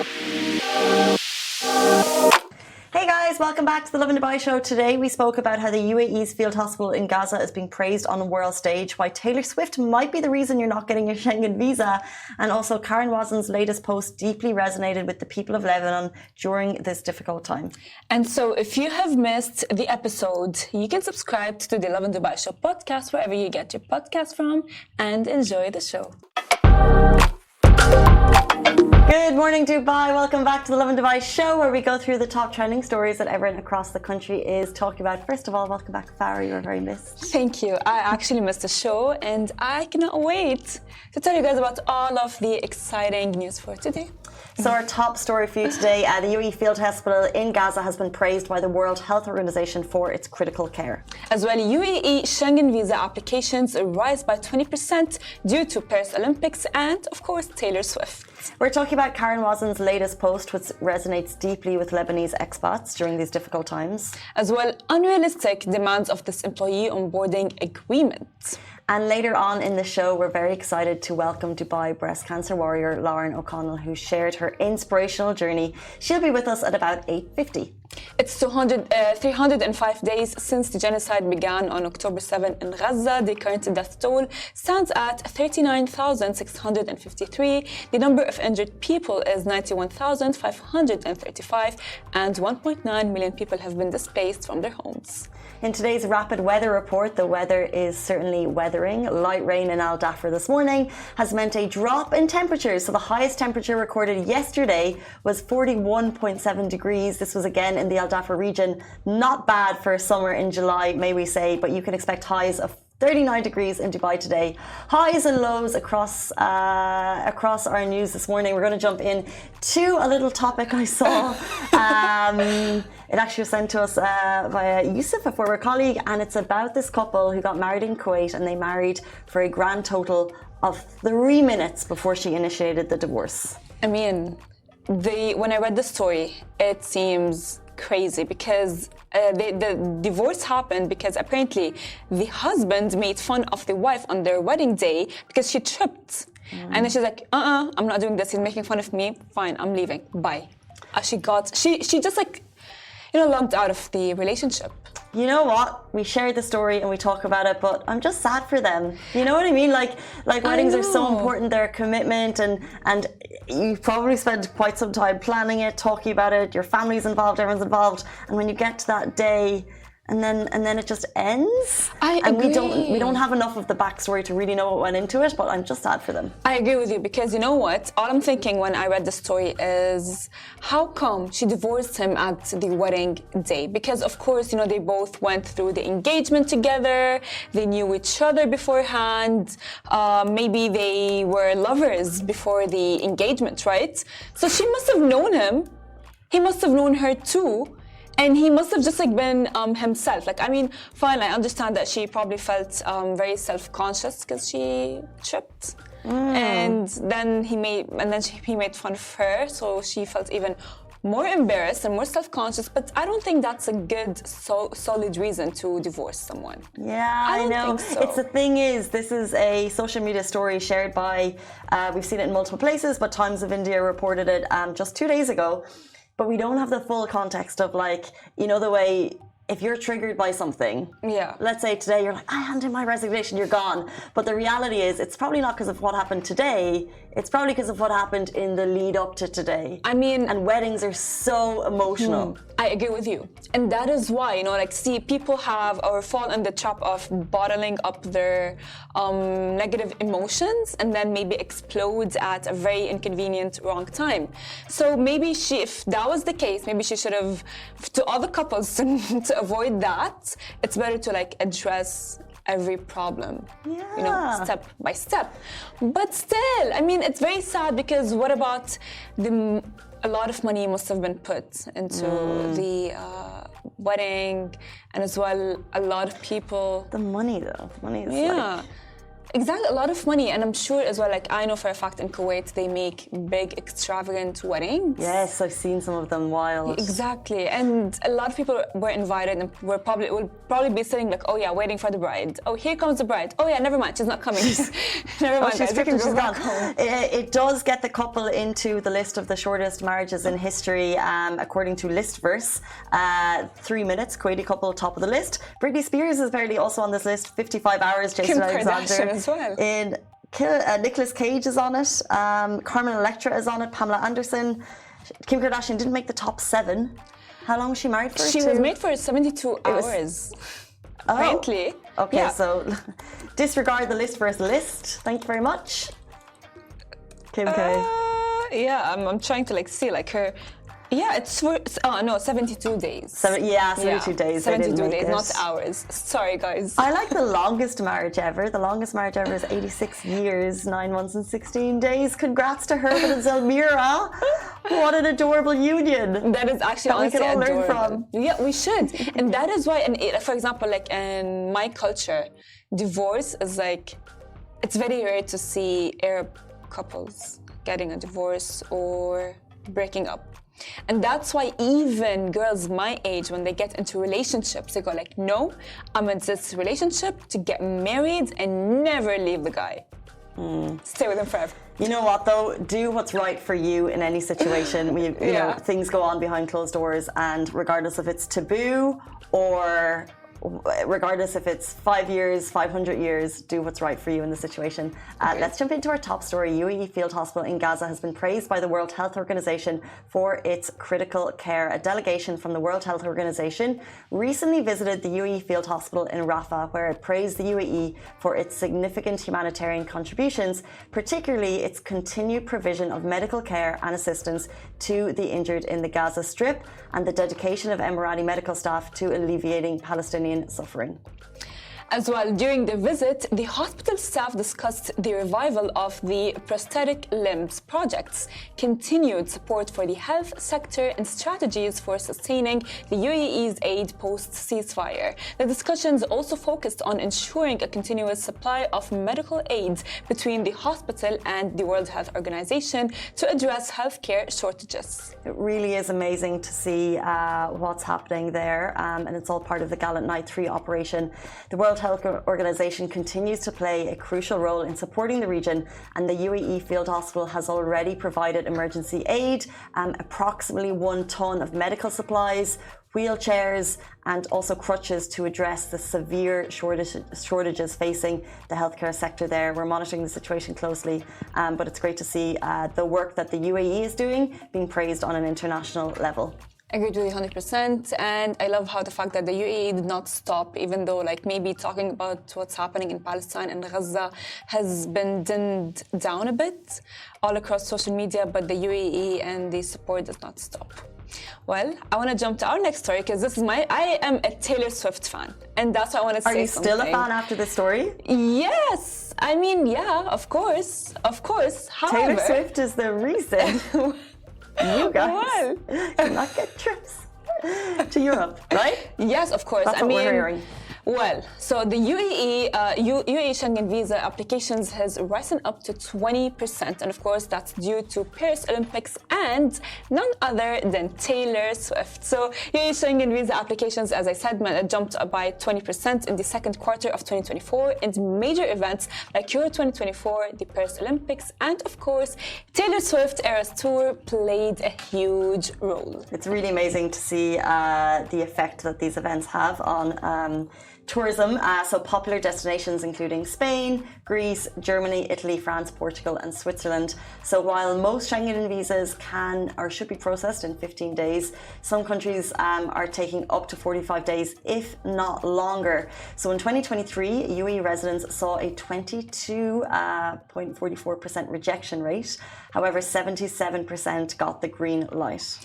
Hey guys, welcome back to the Lovin Dubai show. Today we spoke about how the UAE's field hospital in Gaza is being praised on a world stage, why Taylor Swift might be the reason you're not getting your Schengen visa, and also Karen Wazen's latest post deeply resonated with the people of Lebanon during this difficult time. And so if you have missed the episode, you can subscribe to the Lovin Dubai show podcast wherever you get your podcast from and enjoy the show. Good morning, Dubai. Welcome back to the Lovin Dubai show, where we go through the top trending stories that everyone across the country is talking about. First of all, welcome back, Farah. You were very missed. Thank you. I actually missed the show, and I cannot wait to tell you guys about all of the exciting news for today. So our top story for you today, the UAE Field Hospital in Gaza has been praised by the World Health Organization for its critical care. As well, UAE Schengen visa applications rise by 20% due to Paris Olympics and, of course, Taylor Swift. We're talking about Karen Wazen's latest post, which resonates deeply with Lebanese expats during these difficult times. As well, unrealistic demands of this employee onboarding agreement. And later on in the show, we're very excited to welcome Dubai breast cancer warrior Lauren O'Connell, who shared her inspirational journey. She'll be with us at about 8:50. It's 305 days since the genocide began on October 7 in Gaza. The current death toll stands at 39,653. The number of injured people is 91,535, and 1.9 million people have been displaced from their homes. In today's rapid weather report, the weather is certainly weathering. Light rain in Al Dhafra this morning has meant a drop in temperatures. So the highest temperature recorded yesterday was 41.7 degrees. This was again in the Al Dhafra region. Not bad for summer in July, may we say, but you can expect highs of 39 degrees in Dubai today. Highs and lows across our news this morning. We're going to jump in to a little topic I saw. It actually was sent to us via Yusuf, a former colleague, and it's about this couple who got married in Kuwait, and they married for a grand total of 3 minutes before she initiated the divorce. I mean, when I read the story, it seems crazy because the divorce happened because apparently the husband made fun of the wife on their wedding day because she tripped. And then she's like, I'm not doing this. He's making fun of me. Fine, I'm leaving. Bye. She just logged out of the relationship. You know what? We shared the story and we talk about it, but I'm just sad for them. You know what I mean? Like weddings are so important, they're a commitment, and you probably spent quite some time planning it, talking about it, your family's involved, everyone's involved, and when you get to that day, and then it just ends. I agree. We don't have enough of the backstory to really know what went into it, but I'm just sad for them. I agree with you because you know what? All I'm thinking when I read the story is how come she divorced him at the wedding day? Because of course, they both went through the engagement together. They knew each other beforehand. Maybe they were lovers before the engagement, right? So she must have known him. He must have known her too. And he must have just been himself. Fine, I understand that she probably felt very self-conscious because she tripped. And then he made fun of her, so she felt even more embarrassed and more self-conscious. But I don't think that's a good, solid reason to divorce someone. Yeah, I know. Think so. The thing is, this is a social media story shared by, we've seen it in multiple places, but Times of India reported it just 2 days ago. But we don't have the full context of the way if you're triggered by something, let's say today you're like, I hand in my resignation, you're gone. But the reality is it's probably not because of what happened today. It's probably because of what happened in the lead up to today. And weddings are so emotional. I agree with you. And that is why, people have or fall in the trap of bottling up their negative emotions and then maybe explode at a very inconvenient wrong time. So maybe if that was the case, maybe she should have, to other couples, to avoid that, it's better to address every problem, step by step. But still, it's very sad because what about a lot of money must have been put into the wedding, and as well a lot of people. The money though, money is Exactly, a lot of money, and I'm sure as well, like I know for a fact in Kuwait they make big extravagant weddings. Yes, I've seen some of them wild. Exactly, and a lot of people were invited and will probably be sitting like, oh yeah, waiting for the bride. Oh, here comes the bride. Oh yeah, never mind, she's not coming. Never mind, she's guys, she's gone. It does get the couple into the list of the shortest marriages in history, according to Listverse. 3 minutes, Kuwaiti couple top of the list. Britney Spears is apparently also on this list. 55 hours. Jason Alexander as well. Nicolas Cage is on it. Carmen Electra is on it. Pamela Anderson. Kim Kardashian didn't make the top 7. How long was she married for? She was married for 72 hours. Apparently. Okay, yeah. So disregard the list versus list. Thank you very much. Kim K. Yeah, I'm trying to see her. Yeah, it's for 72 days. 72 days. 72 days, not hours. Sorry, guys. I like the longest marriage ever. The longest marriage ever is 86 years, 9 months and 16 days. Congrats to Herbert and Zelmira. What an adorable union. That is actually that we can all learn from. Yeah, we should. And that is why, for example, in my culture, divorce is it's very rare to see Arab couples getting a divorce or breaking up. And that's why even girls my age, when they get into relationships, they go no, I'm in this relationship to get married and never leave the guy. Stay with him forever. You know what though? Do what's right for you in any situation. You know, things go on behind closed doors, and regardless if it's taboo or regardless if it's 5 years, 500 years, do what's right for you in the situation. Let's jump into our top story. UAE Field Hospital in Gaza has been praised by the World Health Organization for its critical care. A delegation from the World Health Organization recently visited the UAE Field Hospital in Rafah, where it praised the UAE for its significant humanitarian contributions, particularly its continued provision of medical care and assistance to the injured in the Gaza Strip and the dedication of Emirati medical staff to alleviating Palestinian suffering. As well, during the visit, the hospital staff discussed the revival of the prosthetic limbs projects, continued support for the health sector, and strategies for sustaining the UAE's aid post-ceasefire. The discussions also focused on ensuring a continuous supply of medical aid between the hospital and the World Health Organization to address healthcare shortages. It really is amazing to see what's happening there, and it's all part of the Gallant Night 3 operation. The World Health Organization continues to play a crucial role in supporting the region, and the UAE Field Hospital has already provided emergency aid, approximately 1 ton of medical supplies, wheelchairs and also crutches to address the severe shortages facing the healthcare sector there. We're monitoring the situation closely, but it's great to see the work that the UAE is doing being praised on an international level. Agreed with you 100%, and I love how the fact that the UAE did not stop, even though maybe talking about what's happening in Palestine and Gaza has been dimmed down a bit all across social media, but the UAE and the support does not stop. Well, I want to jump to our next story because I am a Taylor Swift fan, and that's why I want to say something. Are you still a fan after this story? Yes, I mean, yeah, of course. However, Taylor Swift is the reason. You guys cannot get trips to Europe, right? Yes, of course. That's what we're hearing. Well, so the UAE Schengen visa applications has risen up to 20%, and of course that's due to Paris Olympics and none other than Taylor Swift. So UAE Schengen visa applications, as I said, jumped by 20% in the second quarter of 2024, and major events like Euro 2024, the Paris Olympics, and of course Taylor Swift Eras Tour played a huge role. It's really amazing to see the effect that these events have on tourism. So popular destinations including Spain, Greece, Germany, Italy, France, Portugal and Switzerland. So while most Schengen visas can or should be processed in 15 days, some countries are taking up to 45 days, if not longer. So in 2023, UAE residents saw a 22.44% rejection rate. However, 77% got the green light.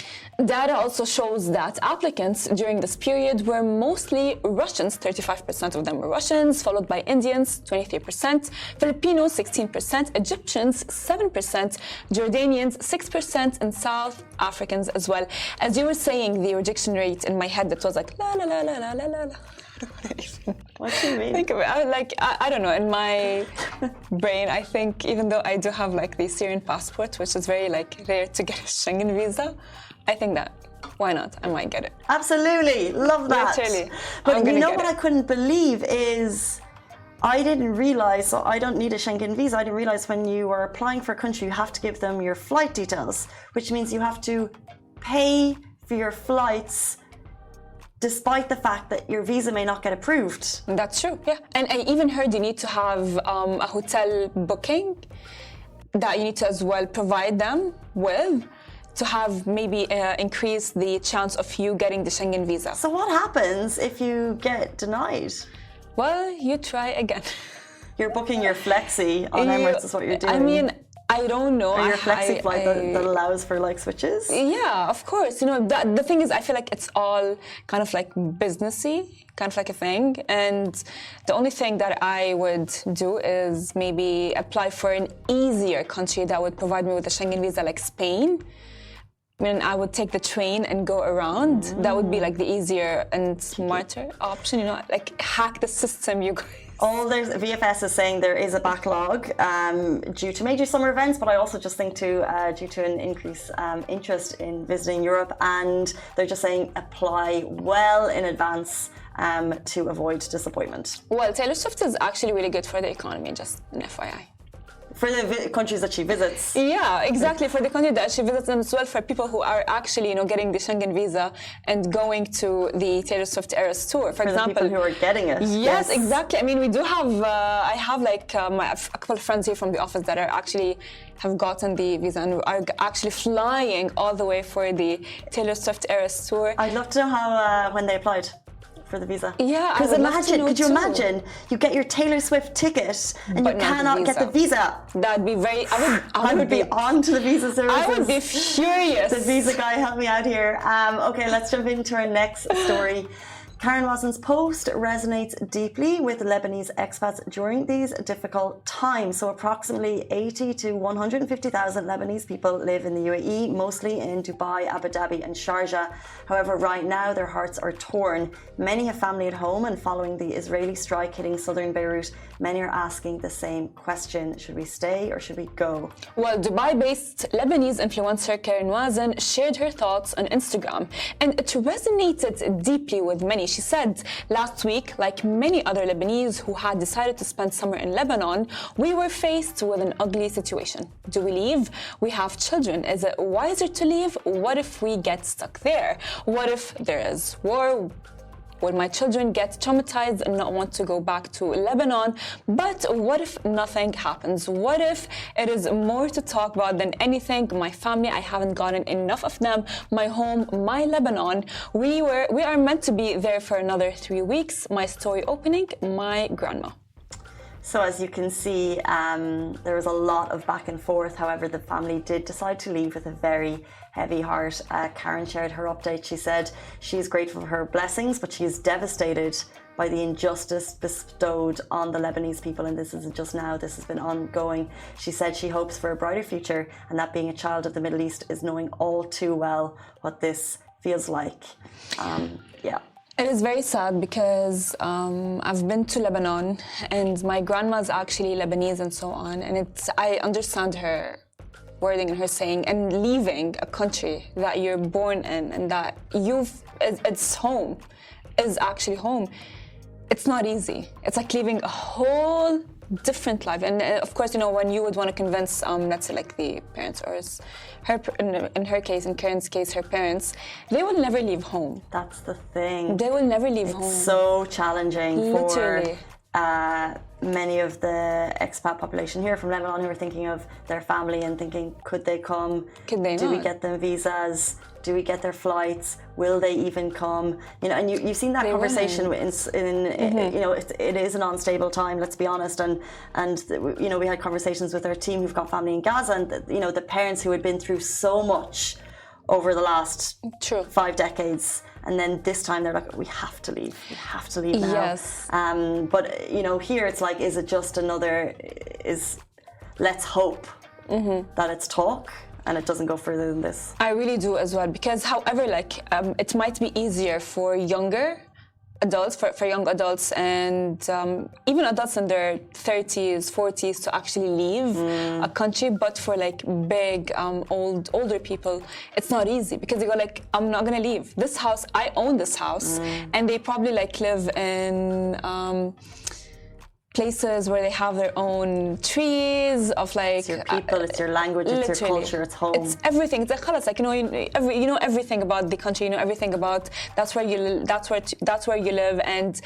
Data also shows that applicants during this period were mostly Russians, 35%, 25% of them were Russians, followed by Indians, 23%, Filipinos, 16%, Egyptians, 7%, Jordanians, 6%, and South Africans as well. As you were saying, the rejection rate in my head, that was like, la, la, la, la, la, la, la, la. What do you mean? Think of it. I don't know. In my brain, I think even though I do have like the Syrian passport, which is very like rare to get a Schengen visa, I think that why not? I might get it. Absolutely, love that. Literally. But you know what I couldn't believe is I didn't realize. So I don't need a Schengen visa. I didn't realize when you are applying for a country, you have to give them your flight details, which means you have to pay for your flights, despite the fact that your visa may not get approved. That's true, yeah. And I even heard you need to have a hotel booking that you need to as well provide them with to have maybe increase the chance of you getting the Schengen visa. So what happens if you get denied? Well, you try again. You're booking your flexi on Emirates is what you're doing. I mean, I don't know. Or your flexi flight that allows for like switches? Yeah, of course. You know, the thing is, I feel like it's all kind of like businessy, kind of like a thing. And the only thing that I would do is maybe apply for an easier country that would provide me with a Schengen visa, like Spain. I mean, I would take the train and go around. That would be like the easier and smarter option, you know, like hack the system, you guys. VFS is saying there is a backlog due to major summer events, but I also just think due to an increased interest in visiting Europe, and they're just saying apply well in advance to avoid disappointment. Well, Taylor Swift is actually really good for the economy, just an FYI. For the countries that she visits. Yeah, exactly. For the country that she visits, and as well for people who are actually, you know, getting the Schengen visa and going to the Taylor Swift Eras tour. For example, the people who are getting it. Yes, exactly. I mean, we do have. I have like a couple of friends here from the office that are actually have gotten the visa and are actually flying all the way for the Taylor Swift Eras tour. I'd love to know how when they applied for the visa. Yeah, because could you imagine you get your Taylor Swift ticket and you cannot get the visa? That'd be very. I would be on to the visa services. I would be furious. The visa guy, help me out here. Okay, let's jump into our next story. Karen Wazen's post resonates deeply with Lebanese expats during these difficult times. So approximately 80 to 150,000 Lebanese people live in the UAE, mostly in Dubai, Abu Dhabi and Sharjah. However, right now their hearts are torn. Many have family at home, and following the Israeli strike hitting southern Beirut, many are asking the same question. Should we stay or should we go? Well, Dubai-based Lebanese influencer Karen Wazen shared her thoughts on Instagram, and it resonated deeply with many. She said, last week, like many other Lebanese who had decided to spend summer in Lebanon, we were faced with an ugly situation. Do we leave? We have children. Is it wiser to leave? What if we get stuck there? What if there is war? Would my children get traumatized and not want to go back to Lebanon? But what if nothing happens? What if it is more to talk about than anything? My family, I haven't gotten enough of them. My home, my Lebanon. We are meant to be there for another 3 weeks. My story opening, my grandma. So as you can see, there was a lot of back and forth. However, the family did decide to leave with a very heavy heart. Karen shared her update. She said she's grateful for her blessings, but she is devastated by the injustice bestowed on the Lebanese people. And this isn't just now, this has been ongoing. She said she hopes for a brighter future, and that being a child of the Middle East is knowing all too well what this feels like. Yeah. It is very sad because I've been to Lebanon and my grandma's actually Lebanese and so on. And I understand her wording and her saying, and leaving a country that you're born in and that it's home, is actually home. It's not easy. It's like leaving a whole different life. And of course, you know, when you would want to convince, let's say like the parents or in her case, in Karen's case, her parents, they will never leave home. That's the thing. They will never leave home. It's so challenging Literally. For many of the expat population here from Lebanon who are thinking of their family and thinking, could they come? Could they not? Do we get them visas? Do we get their flights? Will they even come? You know, and you've seen that conversation you know, it is an unstable time, let's be honest. And you know, we had conversations with our team who've got family in Gaza, and you know, the parents who had been through so much over the last 5 decades and then this time they're like, we have to leave now. Yes. But here it's like, is it just let's hope that it's talk and it doesn't go further than this. I really do as well, because however, it might be easier for younger adults, for young adults, and even adults in their 30s, 40s to actually leave a country. But for big, older people, it's not easy, because they go I'm not gonna leave this house. I own this house, and they probably live in places where they have their own trees of it's your people, it's your language, it's your culture, it's home. It's everything. It's you know everything about the country. You know everything about that's where you live, and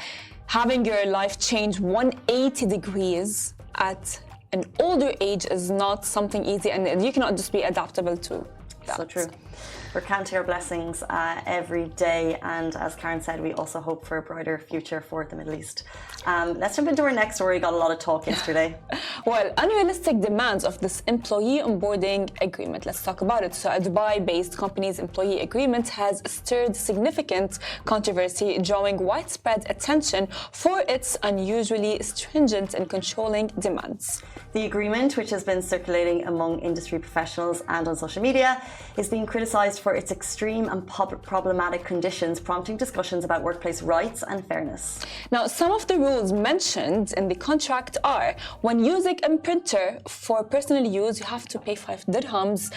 having your life change 180 degrees at an older age is not something easy, and you cannot just be adaptable to that. So true. We're counting our blessings every day, and as Karen said, we also hope for a brighter future for the Middle East. Let's jump into our next story. Got a lot of talk yesterday. Well, unrealistic demands of this employee onboarding agreement. Let's talk about it. So, a Dubai-based company's employee agreement has stirred significant controversy, drawing widespread attention for its unusually stringent and controlling demands. The agreement, which has been circulating among industry professionals and on social media, is being criticised for its extreme and problematic conditions, prompting discussions about workplace rights and fairness. Now, some of the rules mentioned in the contract are: when using a printer for personal use, you have to pay 5 dirhams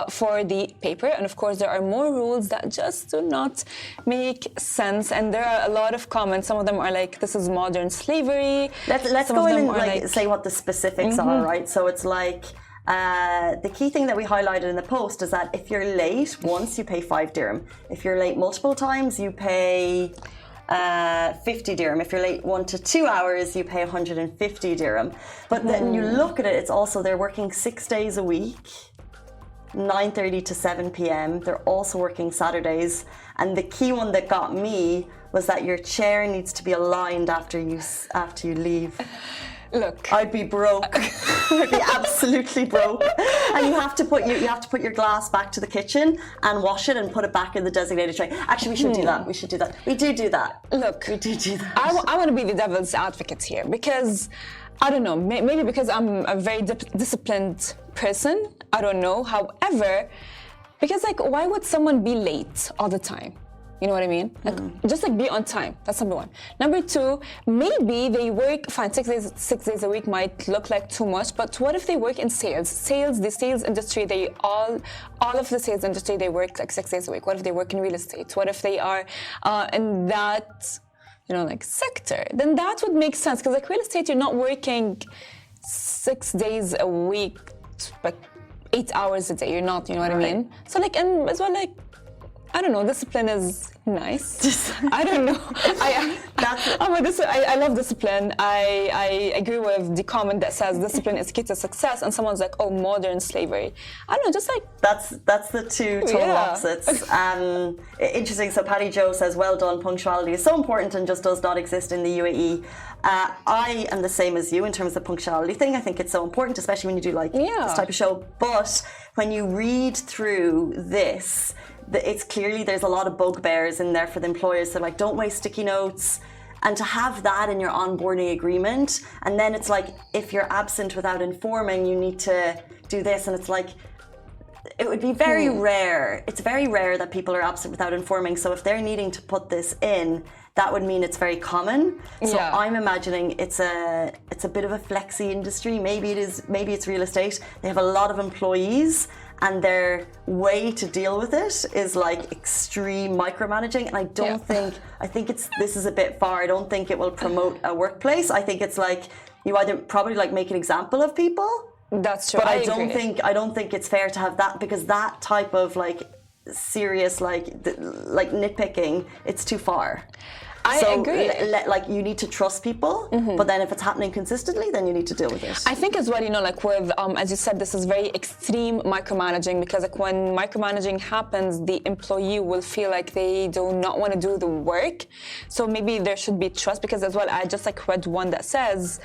for the paper. And of course, there are more rules that just do not make sense. And there are a lot of comments. Some of them are like, this is modern slavery. Let's go in and say what the specifics are, right? So it's like, the key thing that we highlighted in the post is that if you're late once, you pay 5 dirham. If you're late multiple times, you pay 50 dirham. If you're late 1 to 2 hours, you pay 150 dirham. But then you look at it, it's also, they're working 6 days a week, 9:30 to 7 p.m. They're also working Saturdays. And the key one that got me was that your chair needs to be aligned after you leave. Look, I'd be broke. I'd be absolutely broke. And you have to put your glass back to the kitchen and wash it and put it back in the designated tray. Actually, we should do that. We do that. Look, we do that. I want to be the devil's advocate here, because I don't know, maybe because I'm a very disciplined person. I don't know. However, because why would someone be late all the time? You know what I mean? Just be on time. That's number one. Number two, maybe they work, fine, 6 days a week might look like too much, but what if they work in sales? The sales industry, all of the sales industry, they work 6 days a week. What if they work in real estate? What if they are in that, sector? Then that would make sense, because real estate, you're not working 6 days a week, 8 hours a day. You're not, you know what I mean? So and as well, I don't know, discipline is nice. I don't know. I love discipline. I agree with the comment that says discipline is key to success, and someone's like, oh, modern slavery. I don't know, just that's the two total opposites. Interesting. So Patty Joe says, well done, punctuality is so important and just does not exist in the UAE. I am the same as you in terms of the punctuality thing. I think it's so important, especially when you do this type of show. But when you read through this, it's clearly there's a lot of bugbears in there for the employers. So don't waste sticky notes. And to have that in your onboarding agreement, and then it's if you're absent without informing, you need to do this. And it's it would be very rare. It's very rare that people are absent without informing. So if they're needing to put this in, that would mean it's very common. So I'm imagining it's a bit of a flexi industry. Maybe it's real estate. They have a lot of employees, and their way to deal with it is extreme micromanaging. And I think this is a bit far. I don't think it will promote a workplace. I think it's you either probably make an example of people. That's true. But I don't think it's fair to have that, because that type of serious nitpicking, it's too far. I agree. You need to trust people, but then if it's happening consistently, then you need to deal with it. I think as well, with, as you said, this is very extreme micromanaging, because when micromanaging happens, the employee will feel like they do not want to do the work. So maybe there should be trust, because as well, I just read one that says,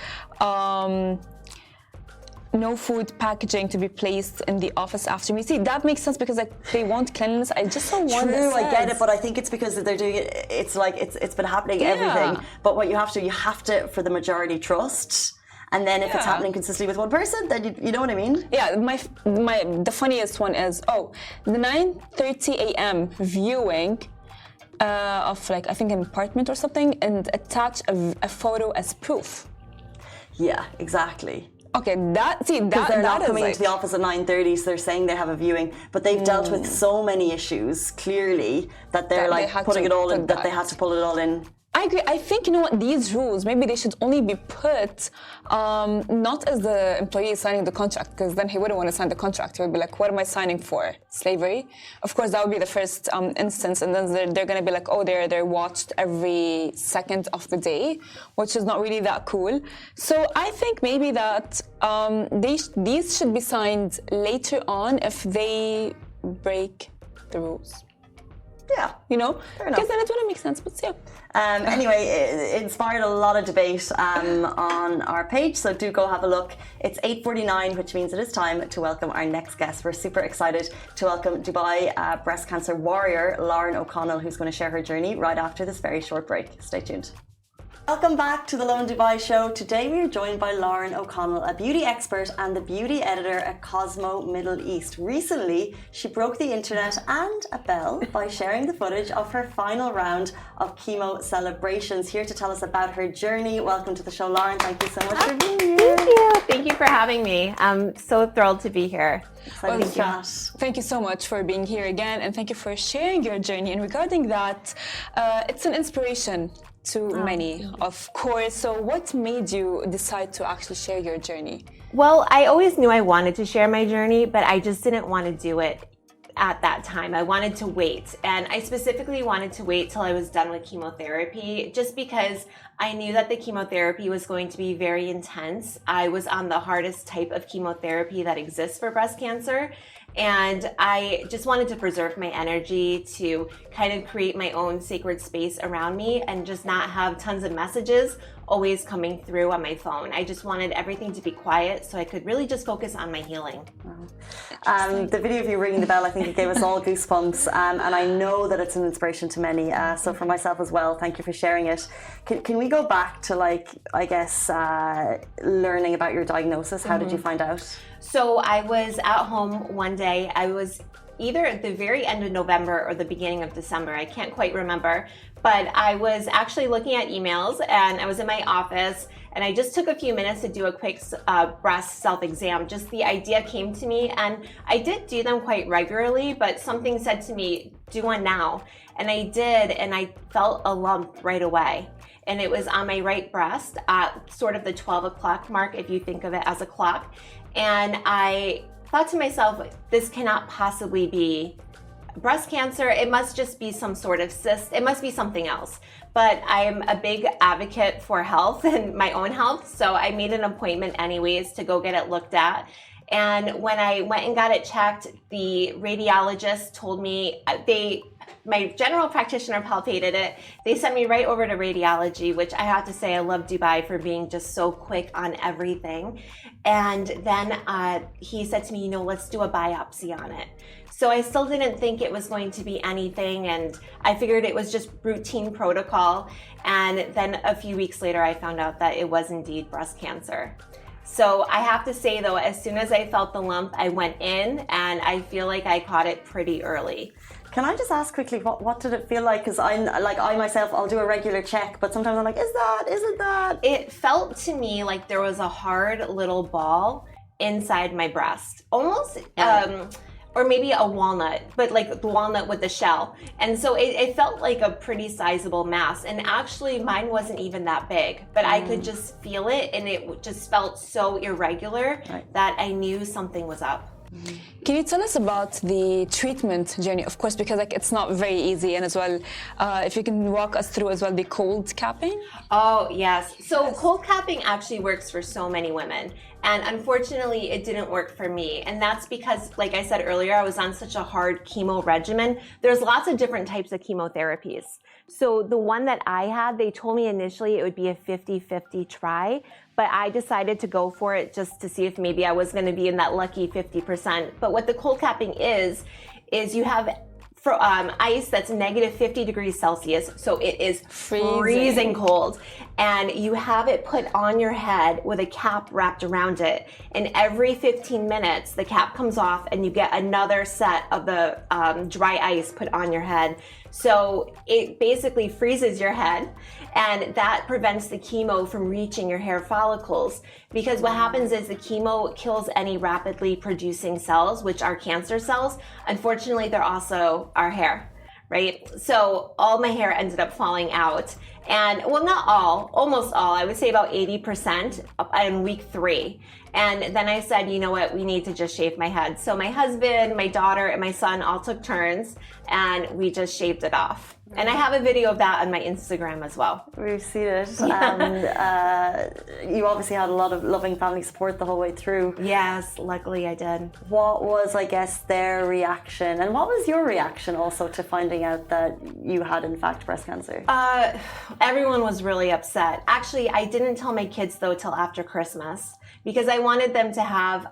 no food packaging to be placed in the office after me. See, that makes sense because like they want cleanliness. I just don't want True, I get it, but I think it's because they're doing it. It's like it's been happening, everything. But what you have to, for the majority, trust. And then if it's happening consistently with one person, then you know what I mean? Yeah, the funniest one is, the 9:30 a.m. viewing of like, I think an apartment or something, and attach a photo as proof. Yeah, exactly. Okay, because they're not coming into the office at 9:30, so they're saying they have a viewing, but they've dealt with so many issues, clearly, that they're like putting it all in, that they had to pull it all in. I agree. I think, these rules, maybe they should only be put not as the employee signing the contract, because then he wouldn't want to sign the contract. He would be like, what am I signing for? Slavery? Of course, that would be the first instance. And then they're going to be like, they're watched every second of the day, which is not really that cool. So I think maybe that these should be signed later on if they break the rules. Yeah. Because then it wouldn't make sense, but yeah. Anyway, it inspired a lot of debate on our page, so do go have a look. It's 8:49, which means it is time to welcome our next guest. We're super excited to welcome Dubai breast cancer warrior Lauren O'Connell, who's going to share her journey right after this very short break. Stay tuned. Welcome back to the Lovin Dubai show. Today we are joined by Lauren O'Connell, a beauty expert and the beauty editor at Cosmo Middle East. Recently, she broke the internet and a bell by sharing the footage of her final round of chemo celebrations. Here to tell us about her journey. Welcome to the show, Lauren. Thank you so much for being here. Thank you. Thank you for having me. I'm so thrilled to be here. Thank you so much for being here again, and thank you for sharing your journey. And regarding that, it's an inspiration to many, of course. So what made you decide to actually share your journey? Well, I always knew I wanted to share my journey, but I just didn't want to do it at that time. I wanted to wait. And I specifically wanted to wait till I was done with chemotherapy, just because I knew that the chemotherapy was going to be very intense. I was on the hardest type of chemotherapy that exists for breast cancer. And I just wanted to preserve my energy to kind of create my own sacred space around me and just not have tons of messages always coming through on my phone. I just wanted everything to be quiet so I could really just focus on my healing. The video of you ringing the bell, I think it gave us all goosebumps, and I know that it's an inspiration to many. So for myself as well, thank you for sharing it. Can we go back to learning about your diagnosis? How did you find out? So I was at home one day. I was either at the very end of November or the beginning of December. I can't quite remember. But I was actually looking at emails, and I was in my office, and I just took a few minutes to do a quick breast self-exam. Just the idea came to me, and I did do them quite regularly, but something said to me, do one now. And I did, and I felt a lump right away. And it was on my right breast at sort of the 12 o'clock mark, if you think of it as a clock. And I thought to myself, this cannot possibly be breast cancer. It must just be some sort of cyst. It must be something else. But I'm a big advocate for health and my own health. So I made an appointment anyways to go get it looked at. And when I went and got it checked, the radiologist told me my general practitioner palpated it. They sent me right over to radiology, which I have to say I love Dubai for being just so quick on everything. And then he said to me, let's do a biopsy on it. So I still didn't think it was going to be anything, and I figured it was just routine protocol. And then a few weeks later, I found out that it was indeed breast cancer. So I have to say though, as soon as I felt the lump, I went in, and I feel like I caught it pretty early. Can I just ask quickly, what did it feel like? Because I myself, I'll do a regular check, but sometimes I'm like, isn't that? It felt to me like there was a hard little ball inside my breast, almost, or maybe a walnut, but like the walnut with the shell. And so it felt like a pretty sizable mass. And actually mine wasn't even that big, but I could just feel it, and it just felt so irregular that I knew something was up. Can you tell us about the treatment journey? Of course, because it's not very easy, and as well, if you can walk us through as well the cold capping. Oh yes, so cold capping actually works for so many women, And unfortunately, it didn't work for me. And that's because, like I said earlier, I was on such a hard chemo regimen. There's lots of different types of chemotherapies. So the one that I had, they told me initially it would be a 50-50 try, but I decided to go for it just to see if maybe I was going to be in that lucky 50%. But what the cold capping is you have ice that's negative 50 degrees Celsius, so it is freezing cold, and you have it put on your head with a cap wrapped around it, and every 15 minutes the cap comes off and you get another set of the dry ice put on your head. So it basically freezes your head, and that prevents the chemo from reaching your hair follicles, because what happens is the chemo kills any rapidly producing cells, which are cancer cells. Unfortunately, they're also our hair, right? So all my hair ended up falling out, and well, not all, almost all, I would say about 80% in week 3. And then I said, you know what, we need to just shave my head. So my husband, my daughter, and my son all took turns, and we just shaved it off. And I have a video of that on my Instagram as well. We've seen it. You obviously had a lot of loving family support the whole way through. Yes, luckily I did. What was, I guess, their reaction? And what was your reaction also to finding out that you had, in fact, breast cancer? Everyone was really upset. Actually, I didn't tell my kids, though, till after Christmas, because I wanted them to have,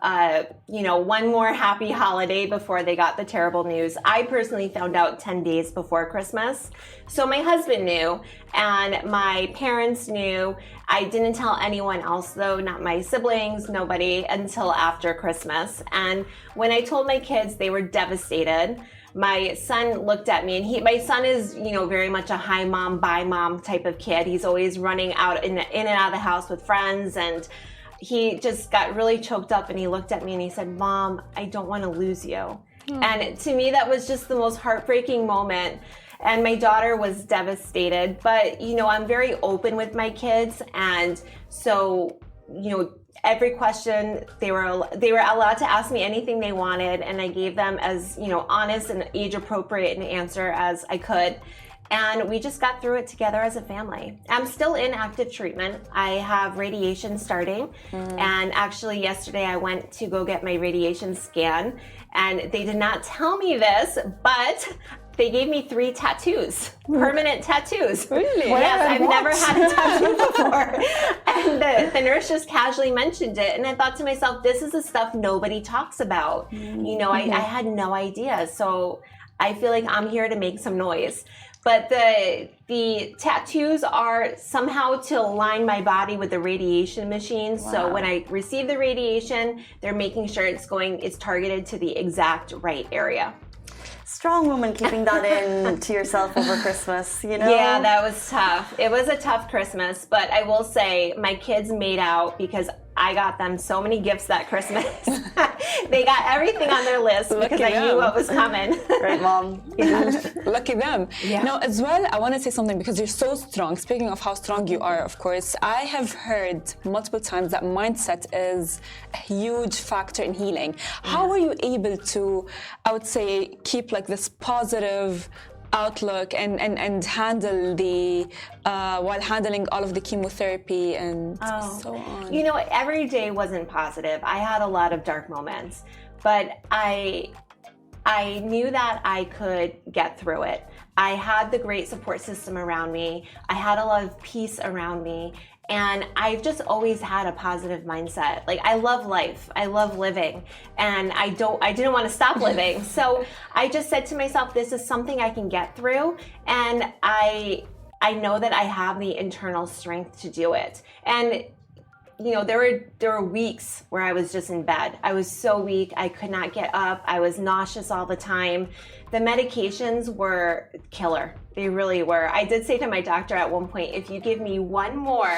one more happy holiday before they got the terrible news. I personally found out 10 days before Christmas. So my husband knew, and my parents knew. I didn't tell anyone else, though, not my siblings, nobody, until after Christmas. And when I told my kids, they were devastated. My son looked at me, and my son is, very much a hi mom, bye mom type of kid. He's always running out in and out of the house with friends, and he just got really choked up, and he looked at me and he said, Mom, I don't want to lose you. And to me, that was just the most heartbreaking moment. And my daughter was devastated, but I'm very open with my kids, and so every question they were allowed to ask me anything they wanted, and I gave them as honest and age appropriate an answer as I could. And we just got through it together as a family. I'm still in active treatment. I have radiation starting. And actually yesterday I went to go get my radiation scan, and they did not tell me this, but they gave me 3 tattoos, permanent tattoos. Really? Yes, I've never had a tattoo before. And the nurse just casually mentioned it. And I thought to myself, this is the stuff nobody talks about. I had no idea. So I feel like I'm here to make some noise. But the tattoos are somehow to align my body with the radiation machine. Wow. So when I receive the radiation, they're making sure it's targeted to the exact right area. Strong woman, keeping that in to yourself over Christmas, Yeah, that was tough. It was a tough Christmas, but I will say my kids made out because I got them so many gifts that Christmas. They got everything on their list because I knew what was coming. Right, Mom. Lucky them. Yeah. Now, as well, I want to say something because you're so strong. Speaking of how strong you are, of course, I have heard multiple times that mindset is a huge factor in healing. How were you able to, I would say, keep like this positive outlook and handle the while handling all of the chemotherapy and so on? Every day wasn't positive. I had a lot of dark moments, but I knew that I could get through it. I had the great support system around me. I had a lot of peace around me. And I've just always had a positive mindset. Like, I love life. I love living. And I didn't want to stop living. So I just said to myself, this is something I can get through. And I know that I have the internal strength to do it. And there were weeks where I was just in bed. I was so weak. I could not get up. I was nauseous all the time. The medications were killer. They really were. I did say to my doctor at one point, if you give me one more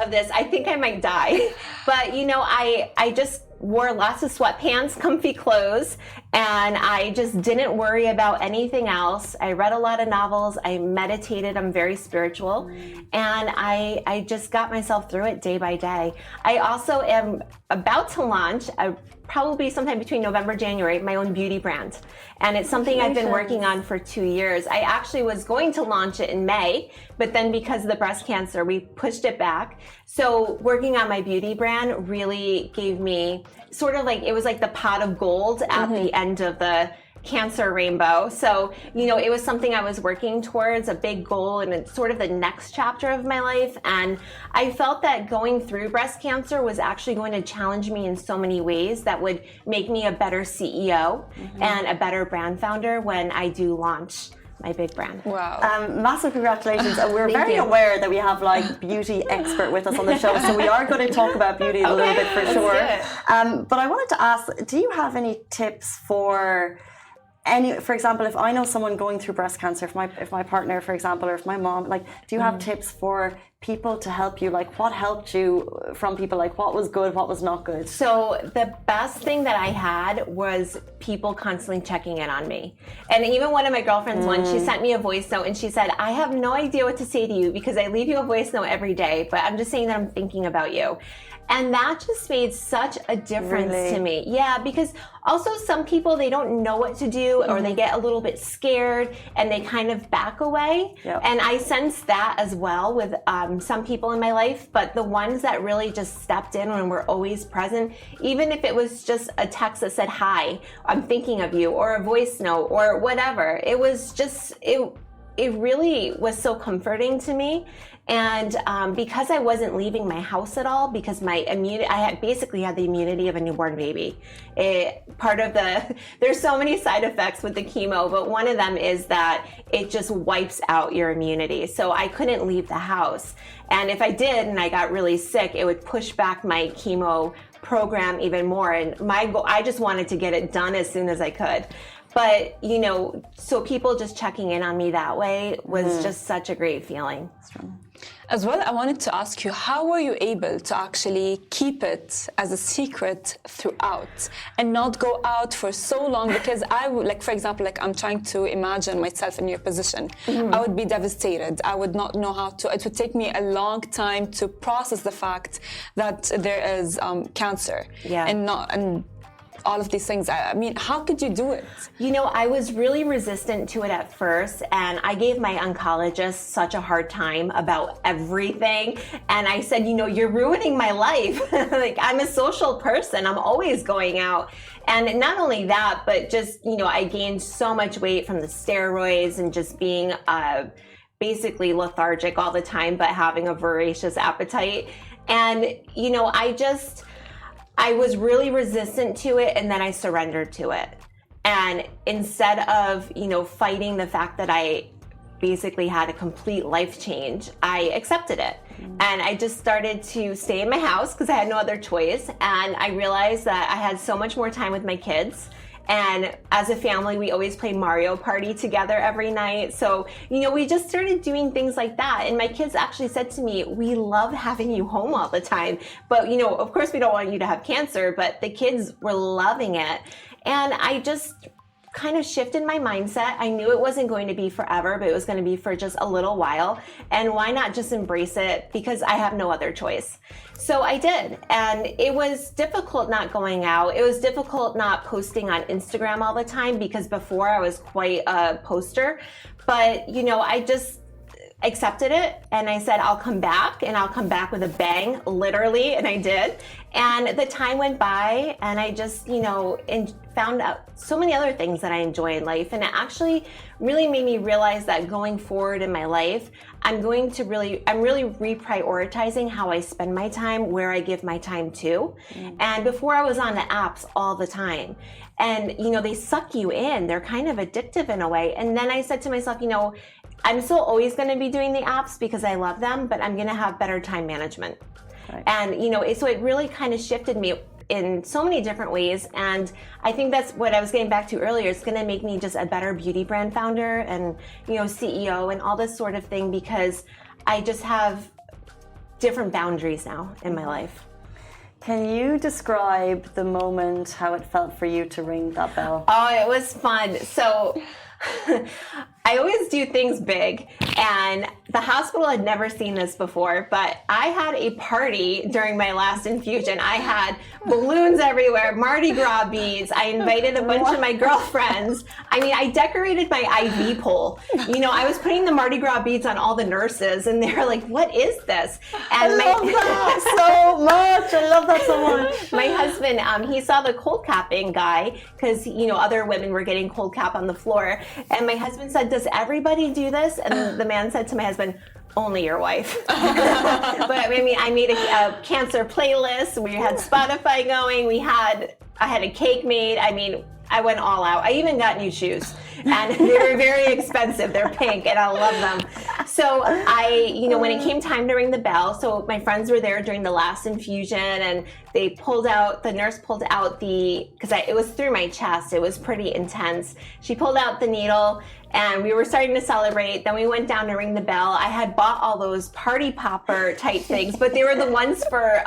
of this, I think I might die. But, I just wore lots of sweatpants, comfy clothes, and I just didn't worry about anything else. I read a lot of novels. I meditated. I'm very spiritual. And I just got myself through it day by day. I also am about to launch a probably sometime between November, January, my own beauty brand. And it's something I've been working on for 2 years. I actually was going to launch it in May, but then because of the breast cancer, we pushed it back. So working on my beauty brand really gave me sort of like, it was like the pot of gold at the end of the cancer rainbow. So, you know, it was something I was working towards, a big goal, and it's sort of the next chapter of my life. And I felt that going through breast cancer was actually going to challenge me in so many ways that would make me a better CEO and a better brand founder when I do launch my big brand. Wow. Massive congratulations. We're very aware that we have like beauty expert with us on the show, so we are going to talk about beauty a little bit for sure. But I wanted to ask, do you have any tips for for example, if I know someone going through breast cancer, if my partner, for example, or if my mom, like, do you have tips for people to help you? Like, what helped you from people? Like, what was good, what was not good? So the best thing that I had was people constantly checking in on me. And even one of my girlfriends once, she sent me a voice note and she said, I have no idea what to say to you because I leave you a voice note every day, but I'm just saying that I'm thinking about you. And that just made such a difference to me. Yeah, because also some people, they don't know what to do or they get a little bit scared and they kind of back away. Yep. And I sensed that as well with some people in my life, but the ones that really just stepped in and were always present, even if it was just a text that said, hi, I'm thinking of you, or a voice note or whatever, it was just, it really was so comforting to me. And because I wasn't leaving my house at all, because my immunity, I had basically had the immunity of a newborn baby. There's so many side effects with the chemo, but one of them is that it just wipes out your immunity. So I couldn't leave the house. And if I did and I got really sick, it would push back my chemo program even more. And my goal, I just wanted to get it done as soon as I could. But, you know, so people just checking in on me that way was just such a great feeling. As well, I wanted to ask you, how were you able to actually keep it as a secret throughout and not go out for so long? Because I would, like, for example, like I'm trying to imagine myself in your position. I would be devastated. I would not know how to, it would take me a long time to process the fact that there is cancer and all of these things. I mean, how could you do it? You know, I was really resistant to it at first, and I gave my oncologist such a hard time about everything. And I said, you know, you're ruining my life. Like, I'm a social person. I'm always going out. And not only that, but just, you know, I gained so much weight from the steroids and just being basically lethargic all the time, but having a voracious appetite. And, you know, I was really resistant to it, and then I surrendered to it. And instead of, you know, fighting the fact that I basically had a complete life change, I accepted it. And I just started to stay in my house because I had no other choice. And I realized that I had so much more time with my kids. And as a family, we always play Mario Party together every night. So, you know, we just started doing things like that. And my kids actually said to me, we love having you home all the time. But, you know, of course, we don't want you to have cancer, but the kids were loving it. And I just kind of shifted my mindset. I knew it wasn't going to be forever, but it was going to be for just a little while. And why not just embrace it? Because I have no other choice. So I did. And it was difficult not going out. It was difficult not posting on Instagram all the time because before I was quite a poster. But, you know, I just accepted it and I said, I'll come back, and I'll come back with a bang, literally. And I did. And the time went by, and I just, you know, found out so many other things that I enjoy in life. And it actually really made me realize that going forward in my life, I'm really reprioritizing how I spend my time, where I give my time to. And before I was on the apps all the time. And, you know, they suck you in. They're kind of addictive in a way. And then I said to myself, you know, I'm still always going to be doing the apps because I love them, but I'm going to have better time management. Right. And, you know, so it really kind of shifted me in so many different ways. And I think that's what I was getting back to earlier. It's going to make me just a better beauty brand founder and, you know, CEO and all this sort of thing, because I just have different boundaries now in my life. Can you describe the moment, how it felt for you to ring that bell? Oh, it was fun. So I always do things big, and the hospital had never seen this before, but I had a party during my last infusion. I had balloons everywhere, Mardi Gras beads. I invited a bunch of my girlfriends. I mean, I decorated my IV pole. You know, I was putting the Mardi Gras beads on all the nurses, and they were like, what is this? And I love that so much. I love that so much. My husband, he saw the cold capping guy, because, you know, other women were getting cold cap on the floor. And my husband said, does everybody do this? And the man said to my husband, only your wife. But I mean, I made a cancer playlist. We had Spotify going. I had a cake made. I mean, I went all out. I even got new shoes, and they were very expensive. They're pink, and I love them. So when it came time to ring the bell, so my friends were there during the last infusion, and the nurse pulled out because it was through my chest. It was pretty intense. She pulled out the needle, and we were starting to celebrate. Then we went down to ring the bell. I had bought all those party popper type things, but they were the ones for,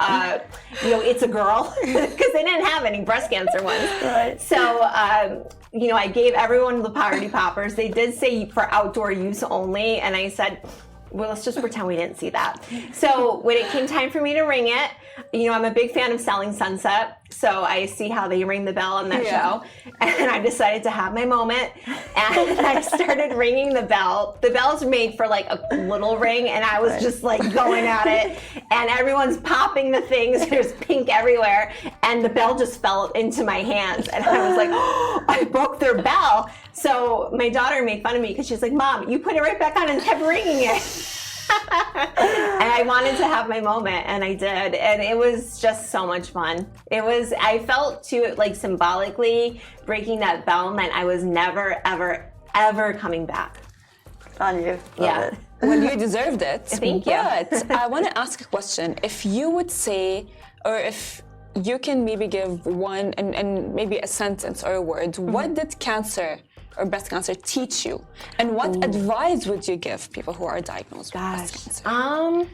it's a girl, because they didn't have any breast cancer ones. Right. So, I gave everyone the party poppers. They did say for outdoor use only, and I said, well, let's just pretend we didn't see that. So when it came time for me to ring it, I'm a big fan of Selling Sunset, so I see how they ring the bell on that show, and I decided to have my moment, and I started ringing the bell. The bell's made for like a little ring, and I was just like going at it, and everyone's popping the things. There's pink everywhere, and the bell just fell into my hands, and I was like, oh, I broke their bell. So my daughter made fun of me because she's like, Mom, you put it right back on and kept ringing it. And I wanted to have my moment, and I did, and it was just so much fun. I felt too, like, symbolically breaking that bell meant I was never, ever, ever coming back. On you. Yeah. Love it. Well, you deserved it. Thank you. But I want to ask a question. If you would say, or if you can maybe give one and maybe a sentence or a word, what did cancer or breast cancer teach you? And what advice would you give people who are diagnosed with breast cancer?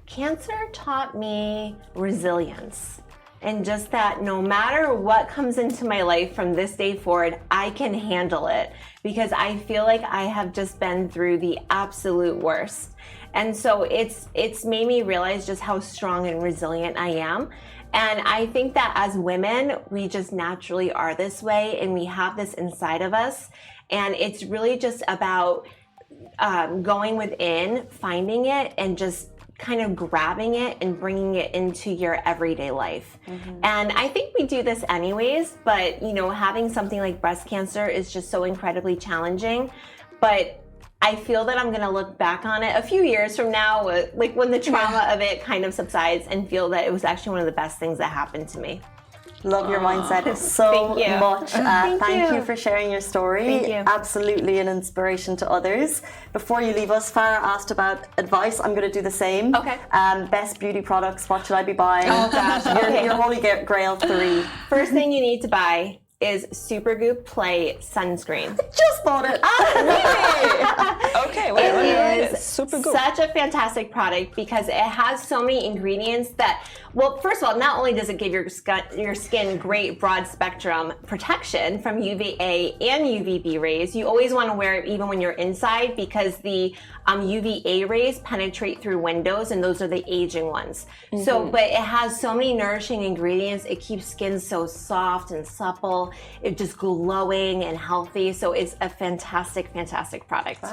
Cancer taught me resilience. And just that no matter what comes into my life from this day forward, I can handle it, because I feel like I have just been through the absolute worst. And so it's made me realize just how strong and resilient I am. And I think that as women, we just naturally are this way, and we have this inside of us. And it's really just about going within, finding it, and just kind of grabbing it and bringing it into your everyday life. And I think we do this anyways, but having something like breast cancer is just so incredibly challenging. But I feel that I'm going to look back on it a few years from now, like when the trauma of it kind of subsides, and feel that it was actually one of the best things that happened to me. Love your mindset so much. Thank you for sharing your story. Thank you. Absolutely an inspiration to others. Before you leave us, Farah asked about advice. I'm going to do the same. Okay. Best beauty products. What should I be buying? Oh gosh. Your holy grail 3. First thing you need to buy is Supergoop Play sunscreen. Just bought it. Really? Okay, wait, It is Supergoop. such a fantastic product because it has so many ingredients that, well, first of all, not only does it give your skin great broad spectrum protection from UVA and UVB rays, you always want to wear it even when you're inside, because the UVA rays penetrate through windows, and those are the aging ones. So, but it has so many nourishing ingredients. It keeps skin so soft and supple. It's just glowing and healthy. So it's a fantastic, fantastic product.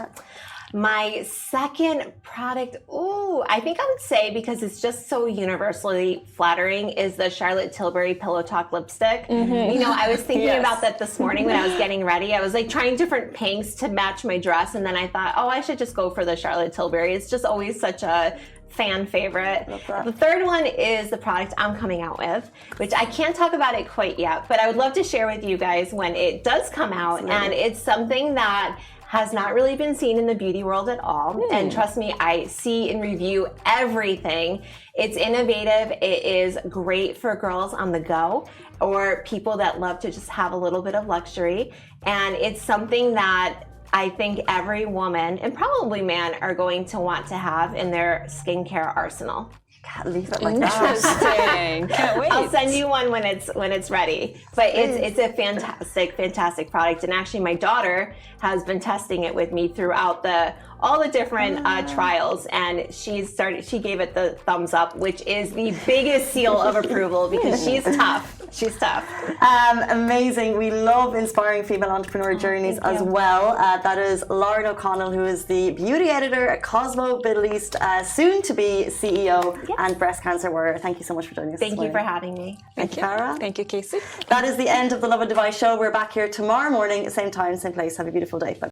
My second product, I think I would say, because it's just so universally flattering, is the Charlotte Tilbury Pillow Talk lipstick. I was thinking about that this morning when I was getting ready. I was like trying different pinks to match my dress, and then I thought, I should just go for the Charlotte Tilbury. It's just always such a fan favorite. The third one is the product I'm coming out with, which I can't talk about it quite yet, but I would love to share with you guys when it does come out. And it's something that has not really been seen in the beauty world at all. And trust me, I see and review everything. It's innovative. It is great for girls on the go, or people that love to just have a little bit of luxury. And it's something that I think every woman, and probably man, are going to want to have in their skincare arsenal. Can't leave it like that. Interesting. Can't wait. I'll send you one when it's ready. But it's a fantastic product. And actually, my daughter has been testing it with me throughout all the different trials, and she gave it the thumbs up, which is the biggest seal of approval because she's tough. She's tough. Amazing. We love inspiring female entrepreneur journeys as well. That is Lauren O'Connell, who is the beauty editor at Cosmo Middle East, soon to be CEO and breast cancer warrior. Thank you so much for joining us. Thank you for having me. Thank you, Farah. Thank you, Casey. That is the end of the Lovin Dubai show. We're back here tomorrow morning, same time, same place. Have a beautiful day. Bye.